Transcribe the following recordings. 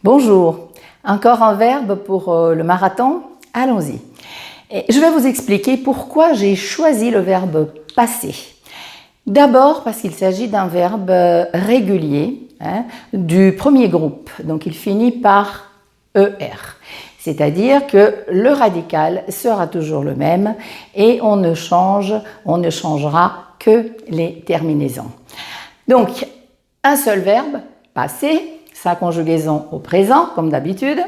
Bonjour, encore un verbe pour le marathon? Allons-y. Je vais vous expliquer pourquoi j'ai choisi le verbe passer. D'abord parce qu'il s'agit d'un verbe régulier du premier groupe, donc il finit par ER. C'est-à-dire que le radical sera toujours le même et on ne changera que les terminaisons. Donc, un seul verbe, passer, sa conjugaison au présent, comme d'habitude,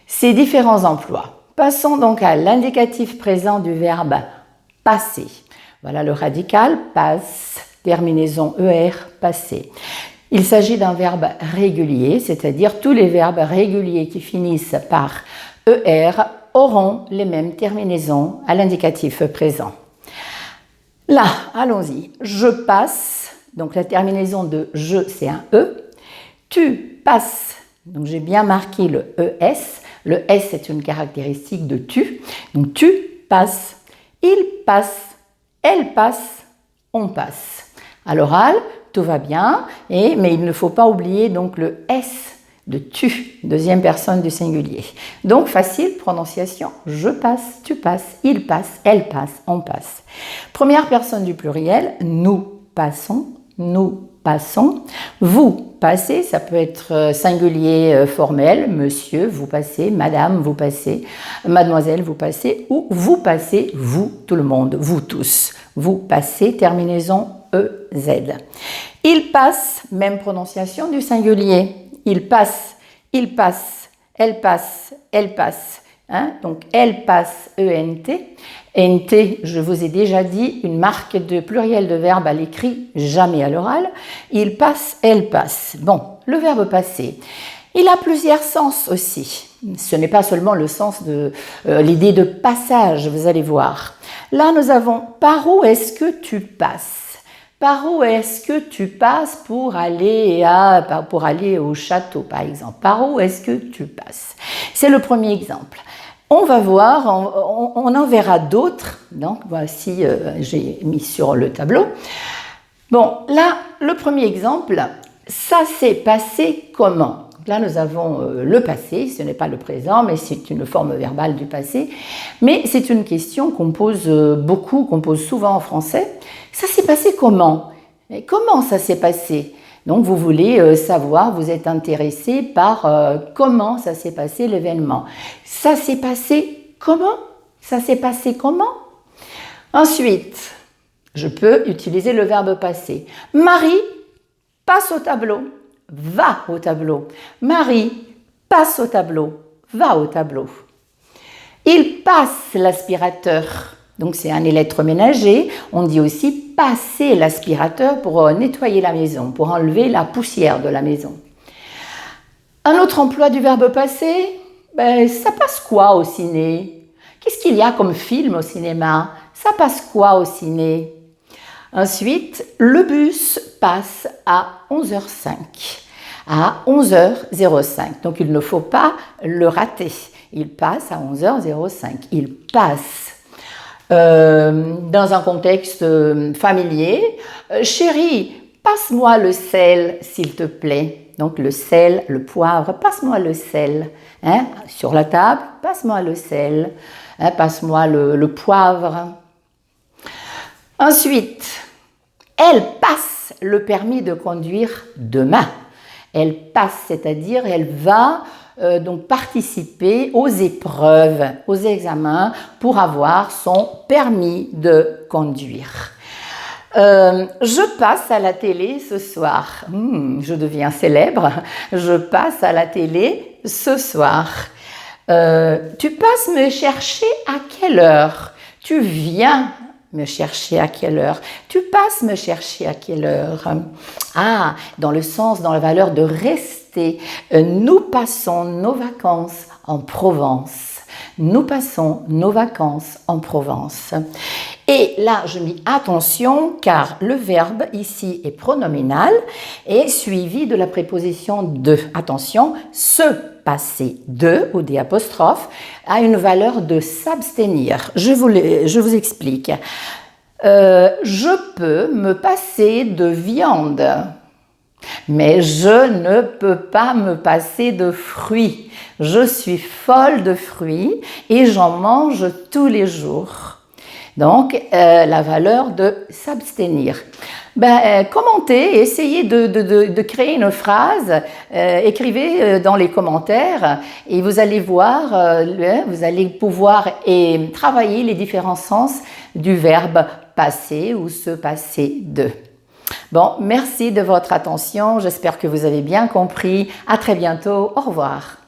ses différents emplois. Passons donc à l'indicatif présent du verbe passer. Voilà le radical, passe, terminaison ER, passer. Il s'agit d'un verbe régulier, c'est-à-dire tous les verbes réguliers qui finissent par ER auront les mêmes terminaisons à l'indicatif présent. Là, allons-y. Je passe, donc la terminaison de je, c'est un E. Tu passes, donc j'ai bien marqué le ES. Le S est une caractéristique de tu. Donc tu passes, il passe, elle passe, on passe. À l'oral, tout va bien, mais il ne faut pas oublier donc le S de tu, deuxième personne du singulier. Donc facile, prononciation, je passe, tu passes, il passe, elle passe, on passe. Première personne du pluriel, nous passons, vous passez, ça peut être singulier formel, monsieur, vous passez, madame, vous passez, mademoiselle, vous passez, ou vous passez, vous, tout le monde, vous tous. Vous passez, terminaison EZ. Il passe, même prononciation du singulier. Il passe, elle passe. Donc, elle passe, ENT. NT, je vous ai déjà dit, une marque de pluriel de verbe à l'écrit, jamais à l'oral. Il passe, elle passe. Bon, le verbe passer, il a plusieurs sens aussi. Ce n'est pas seulement le sens de l'idée de passage, vous allez voir. Là, nous avons par où est-ce que tu passes? Par où est-ce que tu passes pour aller au château, par exemple? Par où est-ce que tu passes? C'est le premier exemple. On va voir, on en verra d'autres. Donc, voici, j'ai mis sur le tableau. Bon, là, le premier exemple, ça s'est passé comment? Là, nous avons le passé, ce n'est pas le présent, mais c'est une forme verbale du passé. Mais c'est une question qu'on pose beaucoup, qu'on pose souvent en français. Ça s'est passé comment? Et comment ça s'est passé? Donc, vous voulez savoir, vous êtes intéressé par comment ça s'est passé l'événement. Ça s'est passé comment? Ça s'est passé comment? Ensuite, je peux utiliser le verbe passer. Marie passe au tableau, va au tableau. Marie passe au tableau, va au tableau. Il passe l'aspirateur. Donc, c'est un électroménager. On dit aussi passer l'aspirateur pour nettoyer la maison, pour enlever la poussière de la maison. Un autre emploi du verbe passer, ça passe quoi au ciné? Qu'est-ce qu'il y a comme film au cinéma? Ça passe quoi au ciné? Ensuite, le bus passe à 11h05, à 11h05. Donc, il ne faut pas le rater. Il passe à 11h05. Il passe. Dans un contexte familier, chérie, passe-moi le sel, s'il te plaît. Donc le sel, le poivre, passe-moi le sel. Sur la table, passe-moi le sel, passe-moi le poivre. Ensuite, elle passe le permis de conduire demain. Elle passe, c'est-à-dire elle va donc participer aux épreuves, aux examens pour avoir son permis de conduire. Je passe à la télé ce soir. Je deviens célèbre. Je passe à la télé ce soir. Tu passes me chercher à quelle heure? Tu viens me chercher à quelle heure? Tu passes me chercher à quelle heure? Ah, dans le sens, dans la valeur de rester. Nous passons nos vacances en Provence. Nous passons nos vacances en Provence. Et là, je dis attention car le verbe ici est pronominal et suivi de la préposition de. Attention, se passer de ou des apostrophes a une valeur de s'abstenir. Je vous explique. Je peux me passer de viande. Mais je ne peux pas me passer de fruits. Je suis folle de fruits et j'en mange tous les jours. Donc, la valeur de s'abstenir. Commentez, essayez de créer une phrase, écrivez dans les commentaires et vous allez voir, vous allez pouvoir travailler les différents sens du verbe passer ou se passer de. Bon, merci de votre attention, j'espère que vous avez bien compris. À très bientôt, au revoir.